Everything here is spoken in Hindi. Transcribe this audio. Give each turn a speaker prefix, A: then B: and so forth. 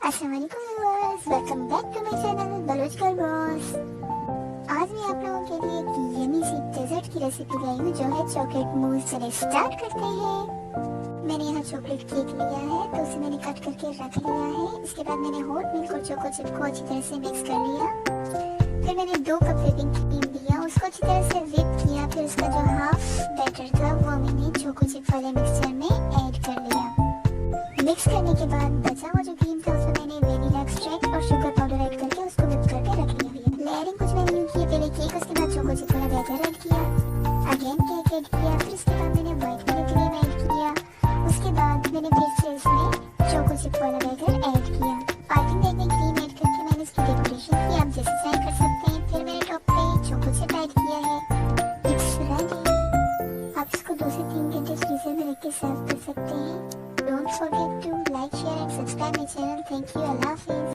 A: अस्सलामुअलैकुम viewers, welcome back to my channel Baloch girl boss. आज मैं आप लोगों के लिए एक यम्मी सी डेजर्ट की रेसिपी लाई हूँ जो है चॉकलेट मूस। चलिए स्टार्ट करते हैं। मैंने यहाँ चॉकलेट केक लिया है तो उसे मैंने कट करके रख लिया है। इसके बाद मैंने हॉट मिल्क और चोको चिप को अच्छी तरह से मिक्स कर लिया। फिर मैंने 2 कप व्हिपिंग क्रीम लिया, उसको अच्छी तरह से व्हिप किया। फिर उसका जो हाफ बैटर था वो मैंने चोको चिप वाले मिक्सचर में ऐड कर लिया। मिक्स करने के बाद बचा हुआ जो क्रीम था उसमें मैंने वेनिला एक्सट्रैक्ट और शुगर पाउडर ऐड करके उसको व्हिप करके रख लिया। लेयरिंग कुछ मैंने यूं की, पहले केक, उसके बाद चोको चिप वाला बैटर ऐड किया, अगेन केक ऐड किया, फिर उसके बाद मैंने व्हाइट वाला क्रीम ऐड किया, उसके बाद मैंने फिर से इसमें चोको चिप वाला बैटर ऐड किया। पार्किंग बैग में क्रीम ऐड करके मैंने इसकी डेकोरेशन की, आप जैसे चाहे कर सकते हैं। फिर मैंने टॉप पे चोको चिप ऐड किया है। It's ready. आप इसको 2 से 3 घंटे फ्रीजर में रख के सर्व कर सकते हैं। Don't forget to like, share and subscribe my channel. Thank you. Allah Hafiz.